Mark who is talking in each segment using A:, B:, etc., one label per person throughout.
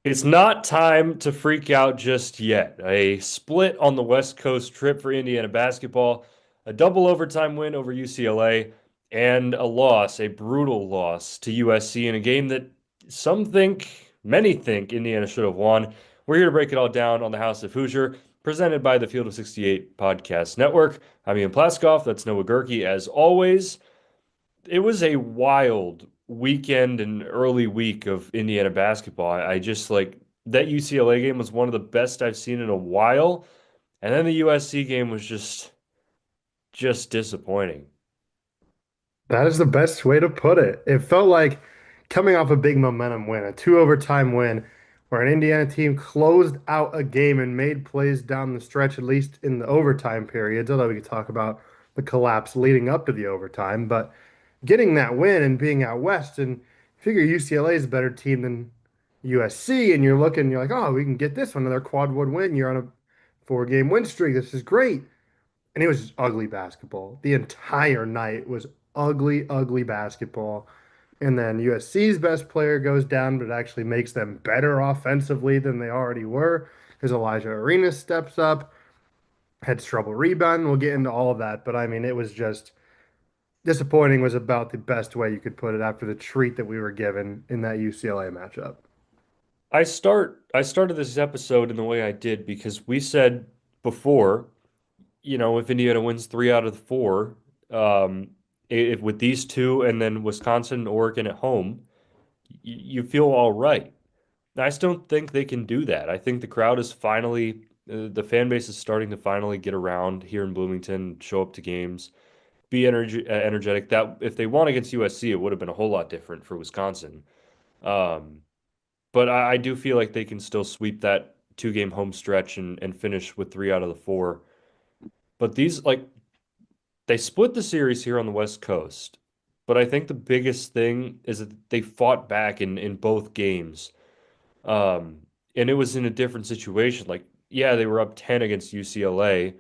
A: It's not time to freak out just yet. A split on the West Coast trip for Indiana basketball, a double overtime win over UCLA, and a loss, a brutal loss to USC in a game that many think Indiana should have won. We're here to break it all down on the House of Hoosier, presented by the Field of 68 Podcast Network. I'm Ian Plaskoff. That's Noah Gerkey. As always, it was a wild weekend and early week of Indiana basketball. I just like that UCLA game was one of the best I've seen in a while, and then the USC game was just disappointing.
B: That is the best way to put it. It felt like coming off a big momentum win, a two overtime win, where an Indiana team closed out a game and made plays down the stretch, at least in the overtime periods, although we could talk about the collapse leading up to the overtime. But getting that win and being out west, and figure UCLA is a better team than USC, and you're like, oh, we can get this one, another quad one win. You're on a four-game win streak. This is great. And it was just ugly basketball. The entire night was ugly, ugly basketball. And then USC's best player goes down, but it actually makes them better offensively than they already were because Elijah Arenas steps up, had trouble rebounding. We'll get into all of that. But I mean, it was just disappointing, was about the best way you could put it after the treat that we were given in that UCLA matchup.
A: I started this episode in the way I did because we said before, if Indiana wins three out of the four, if with these two and then Wisconsin and Oregon at home, you feel all right. I just don't think they can do that. I think the crowd is the fan base is starting to finally get around here in Bloomington, show up to games, be energetic. That if they won against USC, it would have been a whole lot different for Wisconsin. Um, but I do feel like they can still sweep that two-game home stretch and finish with three out of the four. But they split the series here on the West Coast. But I think the biggest thing is that they fought back in both games. Um, and it was in a different situation. Like, yeah, they were up 10 against UCLA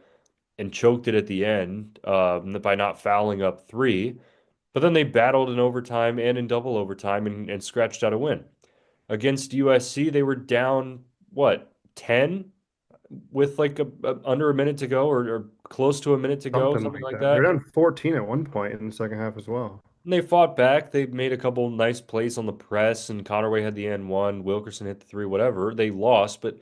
A: and choked it at the end by not fouling up three. But then they battled in overtime and in double overtime and scratched out a win. Against USC, they were down, what, 10 with under a minute to go or close to a minute to go,
B: Something
A: something
B: like
A: like
B: that. They're
A: that.
B: down 14 at one point in the second half as well.
A: And they fought back. They made a couple nice plays on the press, and Connerway had the and one. Wilkerson hit the three, whatever. They lost, but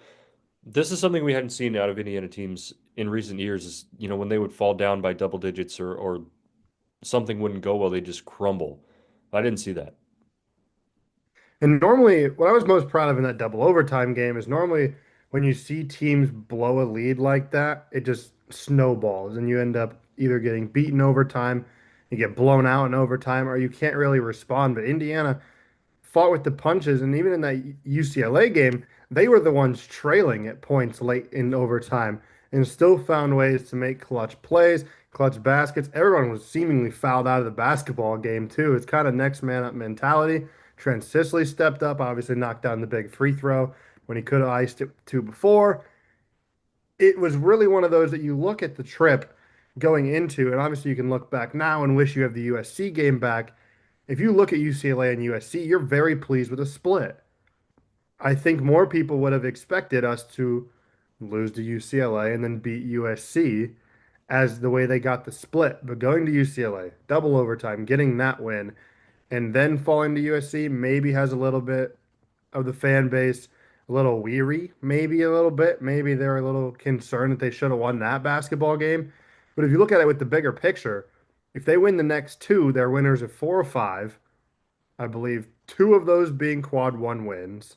A: this is something we hadn't seen out of Indiana teams in recent years is, when they would fall down by double digits or something wouldn't go well, they just crumble. I didn't see that.
B: And normally, what I was most proud of in that double overtime game is normally when you see teams blow a lead like that, it just snowballs and you end up either getting beaten overtime, you get blown out in overtime, or you can't really respond. But Indiana fought with the punches, and even in that UCLA game, they were the ones trailing at points late in overtime and still found ways to make clutch plays, clutch baskets. Everyone was seemingly fouled out of the basketball game too. It's kind of next man up mentality. Trent Sisley stepped up, obviously knocked down the big free throw when he could have iced it two before. It was really one of those that you look at the trip going into, and obviously you can look back now and wish you have the USC game back. If you look at UCLA and USC, you're very pleased with a split. I think more people would have expected us to lose to UCLA and then beat USC as the way they got the split. But going to UCLA, double overtime, getting that win, and then falling to USC maybe has a little bit of the fan base a little weary, maybe a little bit. Maybe they're a little concerned that they should have won that basketball game. But if you look at it with the bigger picture, if they win the next two, they're winners of 4 or 5. I believe two of those being quad one wins.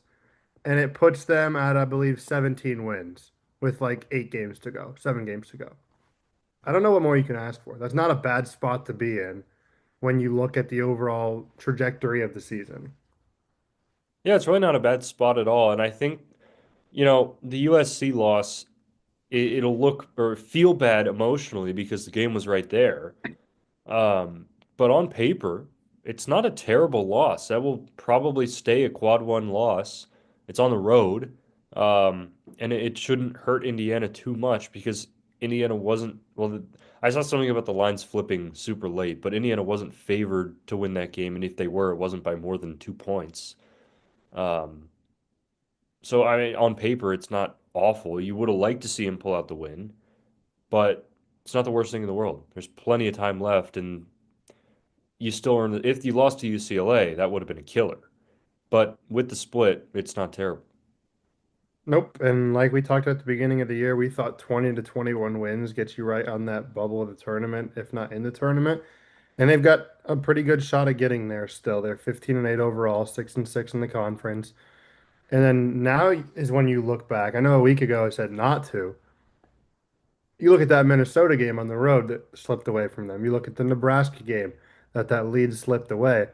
B: And it puts them at, I believe, 17 wins with like 8 games to go, 7 games to go. I don't know what more you can ask for. That's not a bad spot to be in when you look at the overall trajectory of the season.
A: Yeah, it's really not a bad spot at all. And I think, the USC loss, it'll look or feel bad emotionally because the game was right there. But on paper, it's not a terrible loss. That will probably stay a quad one loss. It's on the road. And it shouldn't hurt Indiana too much because Indiana wasn't, well, I saw something about the lines flipping super late, but Indiana wasn't favored to win that game. And if they were, it wasn't by more than 2 points. Um, So I mean, on paper, it's not awful. You would have liked to see him pull out the win, but it's not the worst thing in the world. There's plenty of time left, and you still earn. If you lost to UCLA, that would have been a killer. But with the split, it's not terrible.
B: Nope. And like we talked at the beginning of the year, we thought 20 to 21 wins gets you right on that bubble of the tournament, if not in the tournament. And they've got a pretty good shot at getting there still. They're 15-8 overall, 6-6 in the conference. And then now is when you look back. I know a week ago I said not to. You look at that Minnesota game on the road that slipped away from them. You look at the Nebraska game that lead slipped away.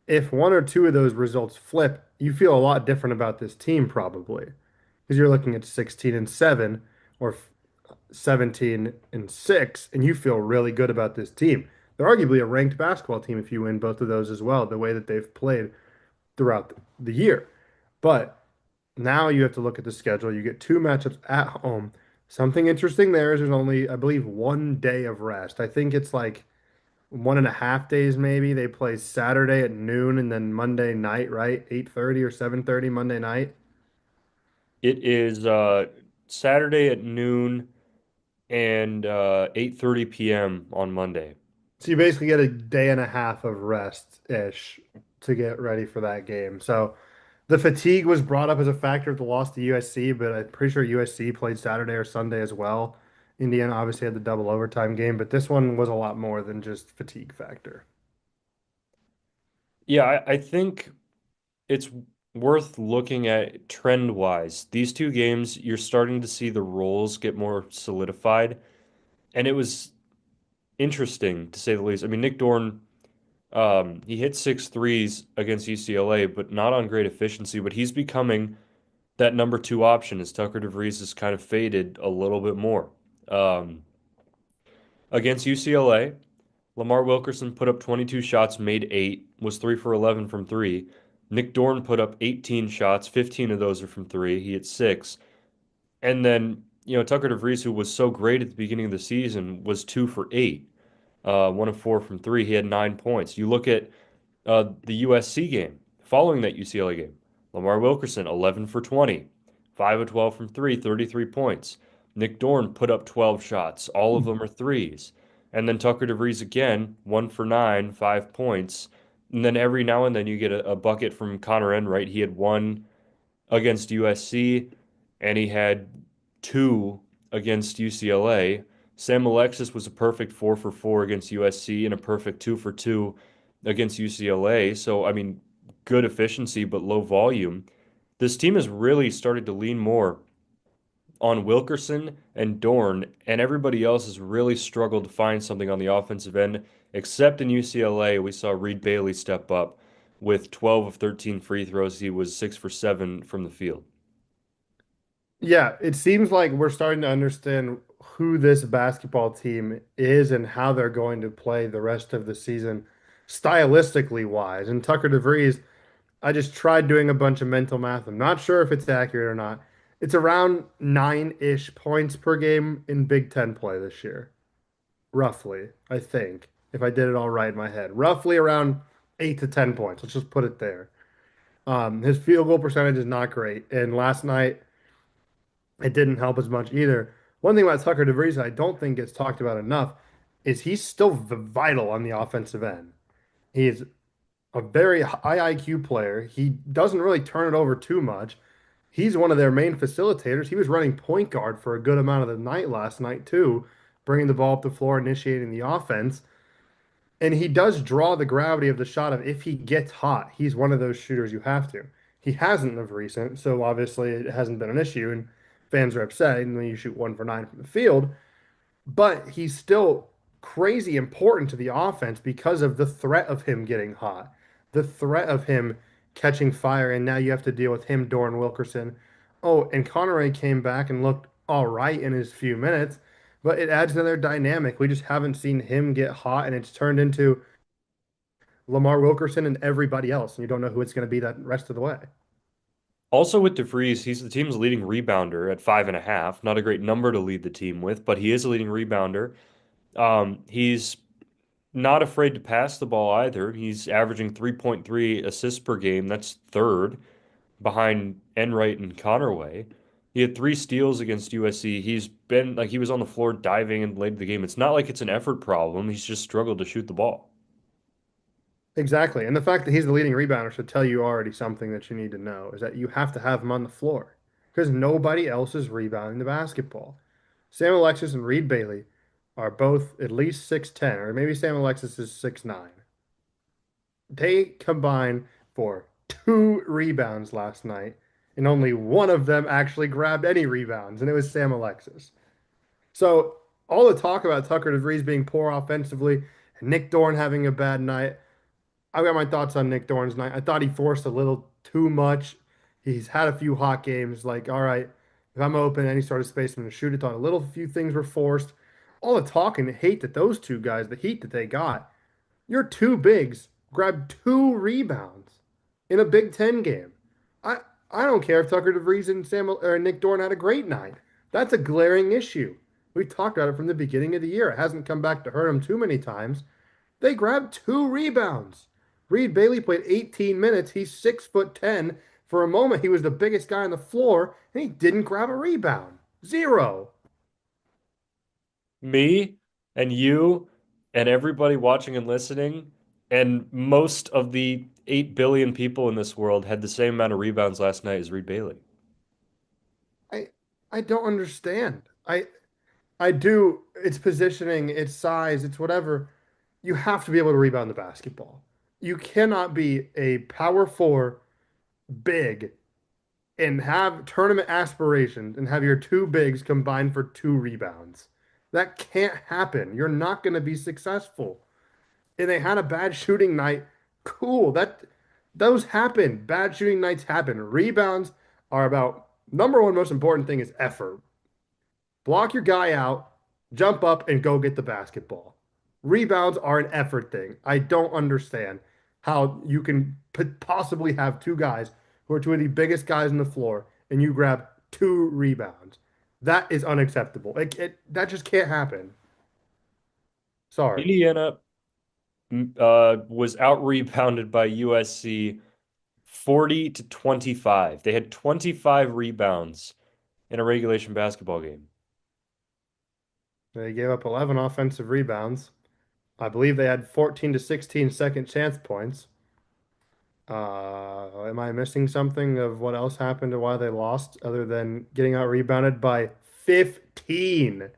B: If one or two of those results flip, you feel a lot different about this team probably. Because you're looking at 16-7 or 17-6, and you feel really good about this team. They're arguably a ranked basketball team if you win both of those as well, the way that they've played throughout the year. But now you have to look at the schedule. You get two matchups at home. Something interesting there is there's only, I believe, 1 day of rest. I think it's like 1.5 days maybe. They play Saturday at noon and then Monday night, right? 8:30 or 7:30 Monday night.
A: It is Saturday at noon and 8:30 p.m. on Monday.
B: So you basically get a day and a half of rest-ish to get ready for that game. So the fatigue was brought up as a factor of the loss to USC, but I'm pretty sure USC played Saturday or Sunday as well. Indiana obviously had the double overtime game, but this one was a lot more than just fatigue factor.
A: Yeah, I think it's worth looking at trend wise. These two games, you're starting to see the roles get more solidified, and it was interesting to say the least. I mean, Nick Dorn, he hit six threes against UCLA, but not on great efficiency. But he's becoming that number two option as Tucker DeVries has kind of faded a little bit more. Um, Against UCLA, Lamar Wilkerson put up 22 shots, made eight, was 3 for 11 from three. Nick Dorn put up 18 shots, 15 of those are from three. He hit six. And then, Tucker DeVries, who was so great at the beginning of the season, was 2 for eight, 1 of 4 from three. He had 9 points. You look at the USC game following that UCLA game. Lamar Wilkerson, 11 for 20, 5 of 12 from three, 33 points. Nick Dorn put up 12 shots. All of them are threes. And then Tucker DeVries again, 1 for 9, 5 points. And then every now and then you get a bucket from Connor Enright. He had one against USC, and he had two against UCLA. Sam Alexis was a perfect 4 for 4 against USC and a perfect 2 for 2 against UCLA. So, I mean, good efficiency, but low volume. This team has really started to lean more on Wilkerson and Dorn, and everybody else has really struggled to find something on the offensive end, except in UCLA. We saw Reed Bailey step up with 12 of 13 free throws. He was 6 for 7 from the field.
B: Yeah, it seems like we're starting to understand who this basketball team is and how they're going to play the rest of the season, stylistically wise. And Tucker DeVries, I just tried doing a bunch of mental math. I'm not sure if it's accurate or not. It's around 9-ish points per game in Big Ten play this year, roughly, I think, if I did it all right in my head. Roughly around 8 to 10 points. Let's just put it there. His field goal percentage is not great. And last night, it didn't help as much either. One thing about Tucker DeVries that I don't think gets talked about enough is he's still vital on the offensive end. He's a very high IQ player. He doesn't really turn it over too much. He's one of their main facilitators. He was running point guard for a good amount of the night last night too, bringing the ball up the floor, initiating the offense. And he does draw the gravity of the shot of if he gets hot, he's one of those shooters you have to. He hasn't of recent, so obviously it hasn't been an issue, and fans are upset. And then you shoot 1 for 9 from the field, but he's still crazy important to the offense because of the threat of him getting hot, the threat of him catching fire, and now you have to deal with him, Doran Wilkerson. Oh, and Connery came back and looked all right in his few minutes, but it adds another dynamic. We just haven't seen him get hot, and it's turned into Lamar Wilkerson and everybody else, and you don't know who it's going to be that rest of the way.
A: Also with DeVries, he's the team's leading rebounder at 5.5. Not a great number to lead the team with, but he is a leading rebounder. He's not afraid to pass the ball either. He's averaging 3.3 assists per game. That's third. behind Enright and Connerway. He had 3 steals against USC. He's been like he was on the floor diving and late in the game. It's not like it's an effort problem. He's just struggled to shoot the ball.
B: Exactly. And the fact that he's the leading rebounder should tell you already something that you need to know is that you have to have him on the floor because nobody else is rebounding the basketball. Sam Alexis and Reed Bailey are both at least 6'10", or maybe Sam Alexis is 6'9". They combined for 2 rebounds last night, and only one of them actually grabbed any rebounds, and it was Sam Alexis. So all the talk about Tucker DeVries being poor offensively and Nick Dorn having a bad night, I've got my thoughts on Nick Dorn's night. I thought he forced a little too much. He's had a few hot games. Like, all right, if I'm open any sort of space, I'm going to shoot it. Thought a little few things were forced. All the talk and the hate that those two guys, the heat that they got, your two bigs grabbed 2 rebounds in a Big Ten game. I I don't care if Tucker DeVries and Samuel or Nick Dorn had a great night. That's a glaring issue. We talked about it from the beginning of the year. It hasn't come back to hurt them too many times. They grabbed 2 rebounds. Reed Bailey played 18 minutes. He's 6'10". For a moment, he was the biggest guy on the floor, and he didn't grab a rebound. Zero.
A: Me and you and everybody watching and listening, and most of the 8 billion people in this world had the same amount of rebounds last night as Reed Bailey.
B: I I don't understand. I do. It's positioning, it's size, it's whatever. You have to be able to rebound the basketball. You cannot be a power four big and have tournament aspirations and have your two bigs combined for 2 rebounds. That can't happen. You're not going to be successful. And they had a bad shooting night. Cool. Those happen. Bad shooting nights happen. Rebounds are about number one most important thing is effort. Block your guy out, jump up, and go get the basketball. Rebounds are an effort thing. I don't understand how you can possibly have two guys who are two of the biggest guys on the floor and you grab 2 rebounds. That is unacceptable. That just can't happen. Sorry.
A: Indiana was out rebounded by USC 40 to 25. They had 25 rebounds in a regulation basketball game.
B: They gave up 11 offensive rebounds. I believe they had 14 to 16 second chance points. Am I missing something of what else happened to why they lost other than getting out rebounded by 15?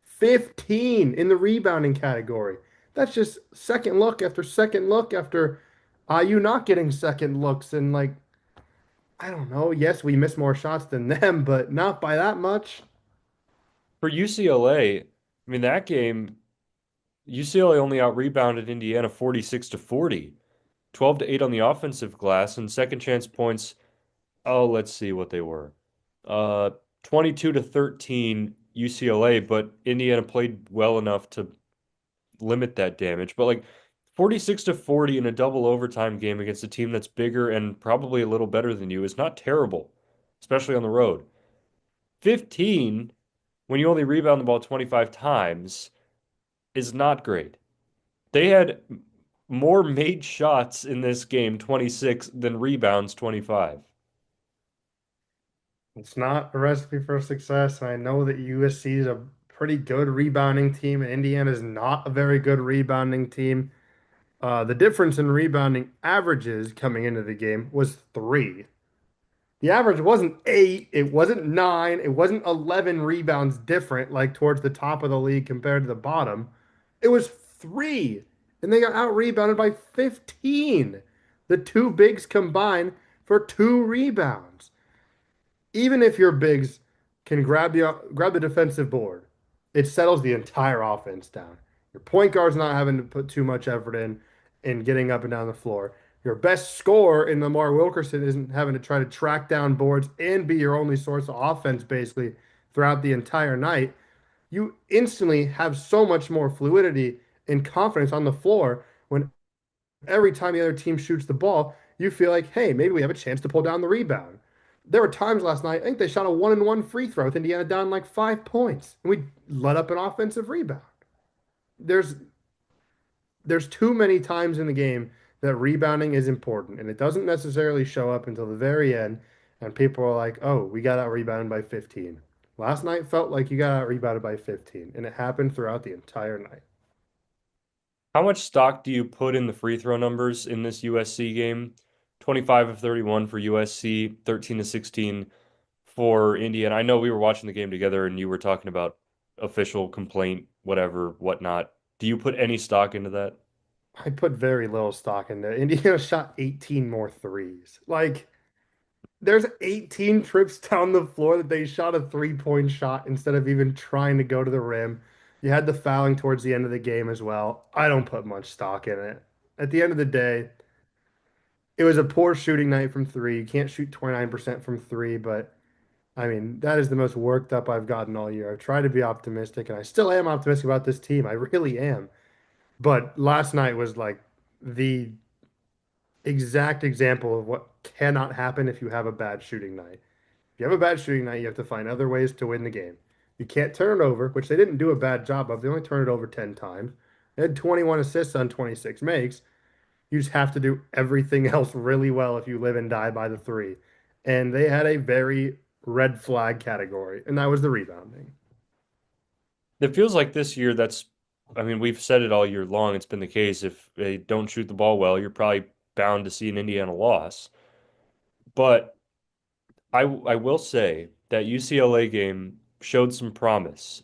B: 15 in the rebounding category. That's just second look after second look after you not getting second looks. And like, I don't know. Yes, we missed more shots than them, but not by that much.
A: For UCLA, I mean, that game, UCLA only out rebounded Indiana 46 to 40, 12 to 8 on the offensive glass, and second chance points. Oh, let's see what they were. Uh, 22 to 13 UCLA, but Indiana played well enough to limit that damage. But like 46 to 40 in a double overtime game against a team that's bigger and probably a little better than you is not terrible, especially on the road. 15 when you only rebound the ball 25 times is not great. They had more made shots in this game, 26, than rebounds, 25.
B: It's not a recipe for success. And I know that USC is a pretty good rebounding team, and Indiana is not a very good rebounding team. The difference in rebounding averages coming into the game was 3. The average wasn't 8, it wasn't 9, it wasn't 11 rebounds different, like towards the top of the league compared to the bottom. It was 3, and they got out rebounded by 15. The two bigs combined for 2 rebounds. Even if your bigs can grab the defensive board, it settles the entire offense down. Your point guard's not having to put too much effort in getting up and down the floor. Your best scorer in Lamar Wilkerson isn't having to try to track down boards and be your only source of offense basically throughout the entire night. You instantly have so much more fluidity and confidence on the floor when every time the other team shoots the ball, you feel like, hey, maybe we have a chance to pull down the rebound. There were times last night, I think they shot a 1-and-1 free throw with Indiana down like 5 points, and we let up an offensive rebound. There's there's too many times in the game that rebounding is important, and it doesn't necessarily show up until the very end, and people are like, "Oh, we got out rebounded by 15." Last night felt like you got out rebounded by 15, and it happened throughout the entire night.
A: How much stock do you put in the free throw numbers in this USC game? 25 of 31 for USC, 13 to 16 for Indy. And I know we were watching the game together and you were talking about official complaint, whatever, whatnot. Do you put any stock into that?
B: I put very little stock in that. Indiana shot 18 more threes. Like, there's 18 trips down the floor that they shot a 3-point shot instead of even trying to go to the rim. You had the fouling towards the end of the game as well. I don't put much stock in it. At the end of the day, it was a poor shooting night from three. You can't shoot 29% from three, but I mean, that is the most worked up I've gotten all year. I've tried to be optimistic, and I still am optimistic about this team. I really am. But last night was like the exact example of what cannot happen if you have a bad shooting night. If you have a bad shooting night, you have to find other ways to win the game. You can't turn it over, which they didn't do a bad job of. They only turned it over 10 times. They had 21 assists on 26 makes. You just have to do everything else really well if you live and die by the three. And they had a very red flag category, and that was the rebounding.
A: It feels like this year I mean, we've said it all year long. It's been the case. If they don't shoot the ball well, you're probably bound to see an Indiana loss. But I will say that UCLA game showed some promise.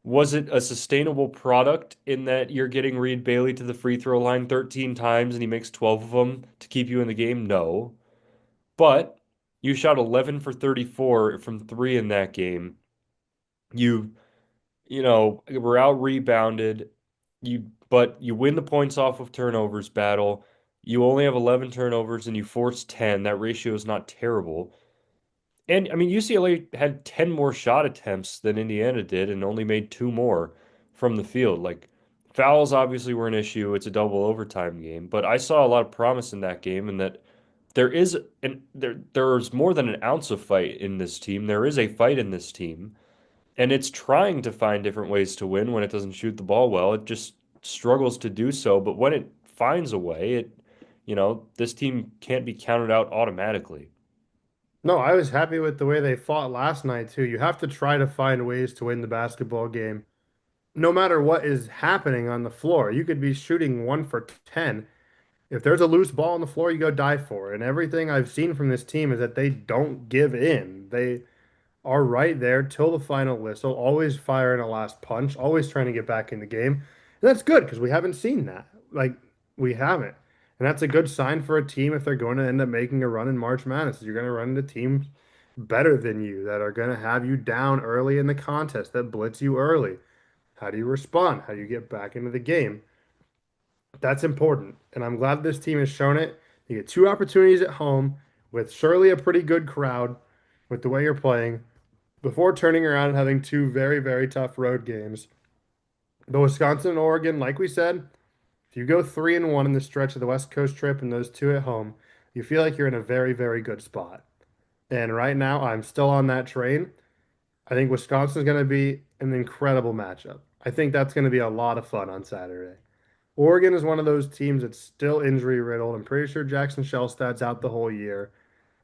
A: Was it a sustainable product in that you're getting Reed Bailey to the free throw line 13 times and he makes 12 of them to keep you in the game? No. But you shot 11 for 34 from three in that game. You, were out rebounded. But you win the points off of turnovers battle. You only have 11 turnovers and you force 10. That ratio is not terrible. And I mean, UCLA had 10 more shot attempts than Indiana did and only made two more from the field. Like, fouls obviously were an issue. It's a double overtime game, but I saw a lot of promise in that game and that there's more than an ounce of fight in this team. There is a fight in this team, and it's trying to find different ways to win when it doesn't shoot the ball well. It just struggles to do so, but when it finds a way, this team can't be counted out automatically.
B: No, I was happy with the way they fought last night, too. You have to try to find ways to win the basketball game, no matter what is happening on the floor. You could be shooting 1 for 10. If there's a loose ball on the floor, you go dive for it. And everything I've seen from this team is that they don't give in. They are right there till the final whistle, always firing a last punch, always trying to get back in the game. And that's good because we haven't seen that. Like, we haven't. And that's a good sign for a team if they're going to end up making a run in March Madness. You're going to run into teams better than you that are going to have you down early in the contest, that blitz you early. How do you respond? How do you get back into the game? That's important. And I'm glad this team has shown it. You get two opportunities at home with surely a pretty good crowd with the way you're playing before turning around and having two very, very tough road games. But Wisconsin and Oregon, like we said, if you go 3-1 in the stretch of the West Coast trip and those two at home, you feel like you're in a very, very good spot. And right now, I'm still on that train. I think Wisconsin's going to be an incredible matchup. I think that's going to be a lot of fun on Saturday. Oregon is one of those teams that's still injury riddled. I'm pretty sure Jackson Shellstad's out the whole year.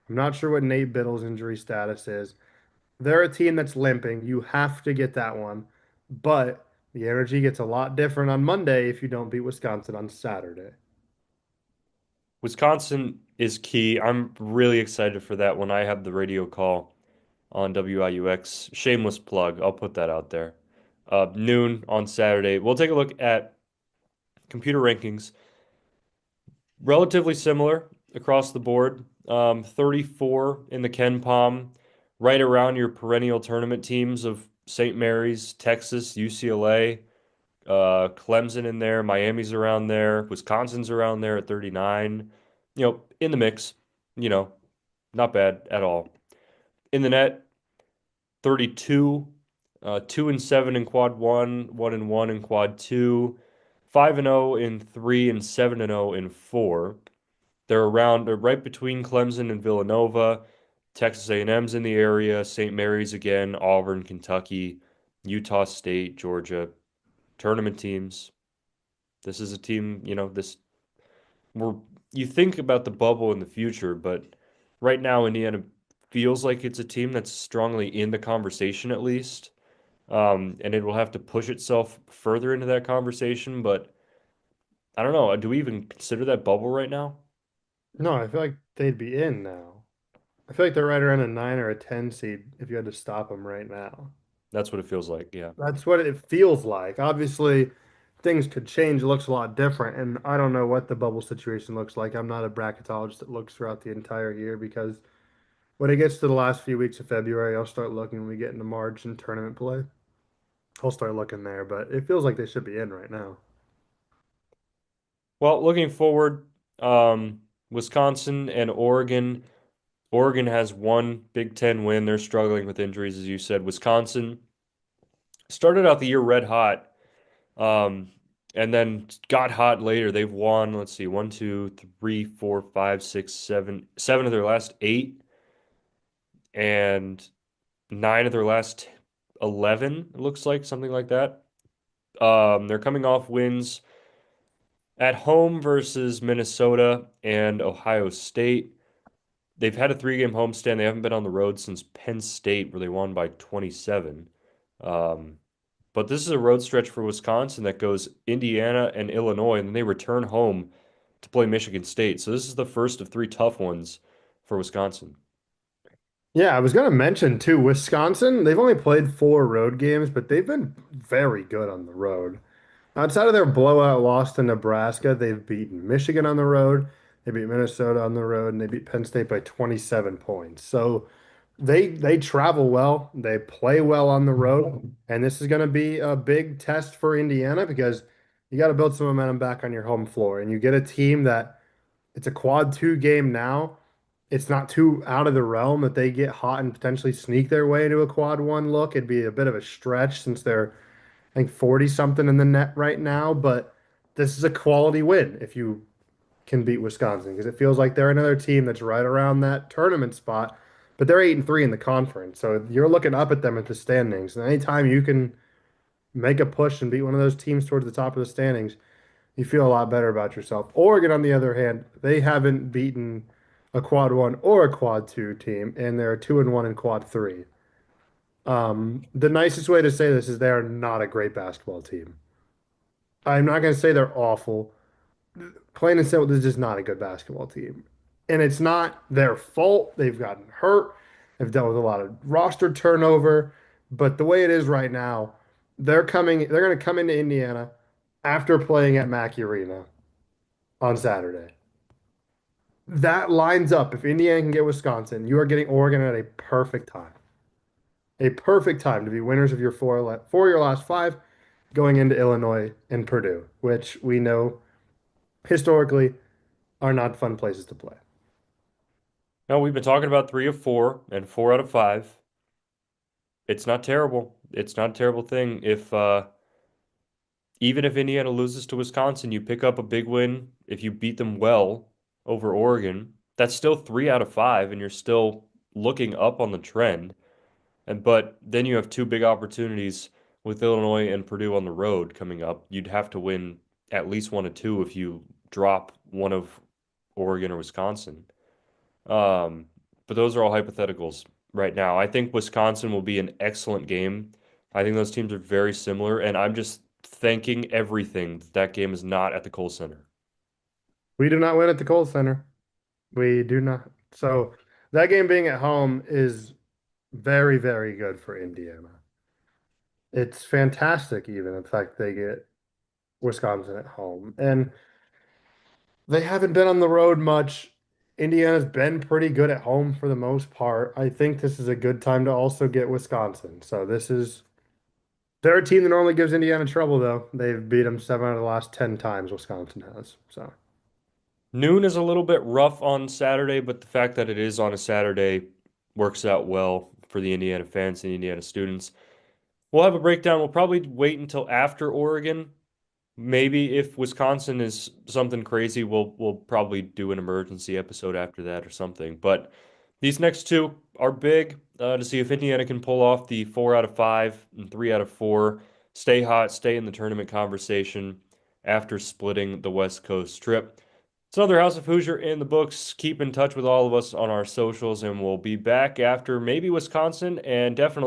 B: I'm not sure what Nate Biddle's injury status is. They're a team that's limping. You have to get that one. But the energy gets a lot different on Monday if you don't beat Wisconsin on Saturday.
A: Wisconsin is key. I'm really excited for that when I have the radio call on WIUX. Shameless plug. I'll put that out there. Noon on Saturday. We'll take a look at computer rankings. Relatively similar across the board. 34 in the Ken Palm, right around your perennial tournament teams of St. Mary's, Texas, UCLA, Clemson in there, Miami's around there, Wisconsin's around there at 39. In the mix, you know, not bad at all. In the net, 32, 2-7 in quad one, 1-1 in quad two, 5-0 in three, and 7-0 in four. They're right between Clemson and Villanova. Texas A&M's in the area, St. Mary's again, Auburn, Kentucky, Utah State, Georgia, tournament teams. This is a team, this we're you think about the bubble in the future, but right now Indiana feels like it's a team that's strongly in the conversation at least. And it will have to push itself further into that conversation, but I don't know. Do we even consider that bubble right now?
B: No, I feel like they'd be in now. I feel like they're right around a 9 or a 10 seed if you had to stop them right now.
A: That's what it feels like, yeah.
B: That's what it feels like. Obviously, things could change. It looks a lot different, and I don't know what the bubble situation looks like. I'm not a bracketologist that looks throughout the entire year because when it gets to the last few weeks of February, I'll start looking when we get into March and tournament play. I'll start looking there, but it feels like they should be in right now.
A: Well, looking forward, Wisconsin and Oregon. Oregon has one Big Ten win. They're struggling with injuries, as you said. Wisconsin started out the year red hot, um, and then got hot later. They've won, let's see, one, two, three, four, five, six, seven of their last eight, and nine of their last 11, it looks like, something like that. They're coming off wins at home versus Minnesota and Ohio State. They've had a three-game homestand. They haven't been on the road since Penn State, where they won by 27. Um, but this is a road stretch for Wisconsin that goes Indiana and Illinois, and then they return home to play Michigan State. So this is the first of three tough ones for Wisconsin.
B: Yeah, I was going to mention too, Wisconsin, they've only played 4 road games, but they've been very good on the road. Outside of their blowout loss to Nebraska, they've beaten Michigan on the road, they beat Minnesota on the road, and they beat Penn State by 27 points. So they travel well, they play well on the road, and this is going to be a big test for Indiana because you got to build some momentum back on your home floor, and you get a team that it's a quad two game now. It's not too out of the realm that they get hot and potentially sneak their way into a quad one look. It'd be a bit of a stretch since they're, I think, 40 something in the net right now, but this is a quality win if you can beat Wisconsin because it feels like they're another team that's right around that tournament spot, but they're 8-3 in the conference. So you're looking up at them at the standings. And anytime you can make a push and beat one of those teams towards the top of the standings, you feel a lot better about yourself. Oregon, on the other hand, they haven't beaten a quad one or a quad two team, and they're 2-1 in quad three. The nicest way to say this is they are not a great basketball team. I'm not going to say they're awful. Plain and simple, this is just not a good basketball team. And it's not their fault. They've gotten hurt. They've dealt with a lot of roster turnover. But the way it is right now, they're going to come into Indiana after playing at Mackey Arena on Saturday. That lines up. If Indiana can get Wisconsin, you are getting Oregon at a perfect time. A perfect time to be winners of your your last five, going into Illinois and Purdue, which we know historically are not fun places to play.
A: No, we've been talking about three of four and four out of five. It's not terrible. It's not a terrible thing. If even if Indiana loses to Wisconsin, you pick up a big win. If you beat them well over Oregon, that's still three out of five, and you're still looking up on the trend. And but then you have two big opportunities with Illinois and Purdue on the road coming up. You'd have to win at least one of two if you drop one of Oregon or Wisconsin. Um, but those are all hypotheticals right now. I think Wisconsin will be an excellent game. I think those teams are very similar, and I'm just thanking everything that that game is not at the Kohl Center.
B: We do not win at the Kohl Center. We do not. So that game being at home is very, very good for Indiana. It's fantastic, even the fact they get Wisconsin at home. And they haven't been on the road much. Indiana's been pretty good at home for the most part. I think this is a good time to also get Wisconsin. So this is they're a team that normally gives Indiana trouble, though. They've beat them 7 out of the last 10 times, Wisconsin has. So
A: Noon is a little bit rough on Saturday, but the fact that it is on a Saturday works out well for the Indiana fans and Indiana students. We'll have a breakdown. We'll probably wait until after Oregon. Maybe if Wisconsin is something crazy, we'll probably do an emergency episode after that or something. But these next two are big to see if Indiana can pull off the four out of five and three out of four, stay hot, stay in the tournament conversation after splitting the West Coast trip. It's another House of Hoosier in the books. Keep in touch with all of us on our socials, and we'll be back after maybe Wisconsin and definitely.